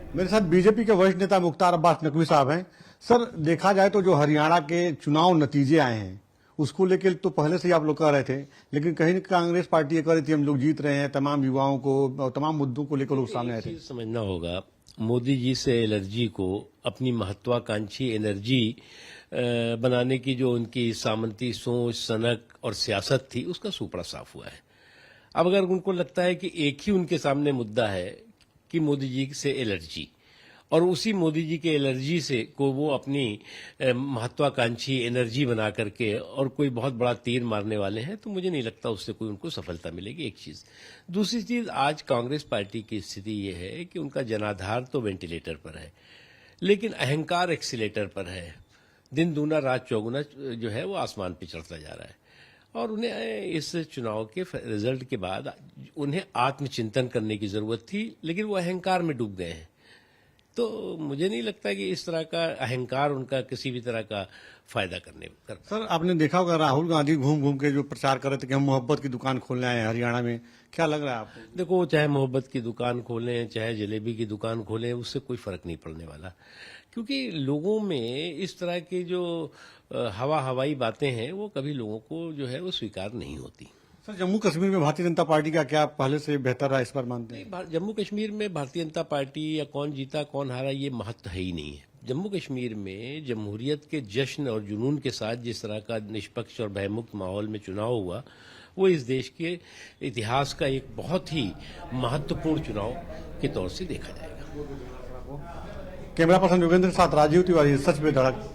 मेरे साथ बीजेपी के वरिष्ठ नेता मुख्तार अब्बास नकवी साहब हैं। सर, देखा जाए तो जो हरियाणा के चुनाव नतीजे आए हैं उसको लेकर तो पहले से ही आप लोग कह रहे थे, लेकिन कहीं न कांग्रेस पार्टी ये कह रही थी हम लोग जीत रहे हैं, तमाम युवाओं को और तमाम मुद्दों को लेकर लोग सामने आए थे। चीज समझना होगा, मोदी जी से एलर्जी को अपनी महत्वाकांक्षी एनर्जी बनाने की जो उनकी सामंती सोच, सनक और सियासत थी, उसका सूपड़ा साफ हुआ है। अब अगर उनको लगता है कि एक ही उनके सामने मुद्दा है कि मोदी जी से एलर्जी, और उसी मोदी जी के एलर्जी से को वो अपनी महत्वाकांक्षी एनर्जी बना करके और कोई बहुत बड़ा तीर मारने वाले हैं, तो मुझे नहीं लगता उससे कोई उनको सफलता मिलेगी। एक चीज। दूसरी चीज, आज कांग्रेस पार्टी की स्थिति ये है कि उनका जनाधार तो वेंटिलेटर पर है, लेकिन अहंकार एक्सीलेटर पर है। दिन दूना रात चौगुना जो है वो आसमान पे चढ़ता जा रहा है, और उन्हें इस चुनाव के रिजल्ट के बाद उन्हें आत्मचिंतन करने की जरूरत थी, लेकिन वो अहंकार में डूब गए हैं। तो मुझे नहीं लगता कि इस तरह का अहंकार उनका किसी भी तरह का फायदा कर। सर, आपने देखा होगा राहुल गांधी घूम घूम के जो प्रचार कर रहे थे कि हम मोहब्बत की दुकान खोलने आए हैं हरियाणा में, क्या लग रहा है आपको? देखो, चाहे मोहब्बत की दुकान खोलें, चाहे जलेबी की दुकान खोलें, उससे कोई फर्क नहीं पड़ने वाला, क्योंकि लोगों में इस तरह की जो हवाई बातें हैं वो कभी लोगों को जो है वो स्वीकार नहीं होती। सर, जम्मू कश्मीर में भारतीय जनता पार्टी का क्या पहले से बेहतर रहा, इस पर मानते हैं? जम्मू कश्मीर में भारतीय जनता पार्टी या कौन जीता कौन हारा ये महत्व है ही नहीं है। जम्मू कश्मीर में जमहूरियत के जश्न और जुनून के साथ जिस तरह का निष्पक्ष और भयमुक्त माहौल में चुनाव हुआ, वो इस देश के इतिहास का एक बहुत ही महत्वपूर्ण चुनाव के तौर से देखा जाएगा। कैमरा पर्सन योगेंद्र के साथ राजीव तिवारी, सच में धड़क।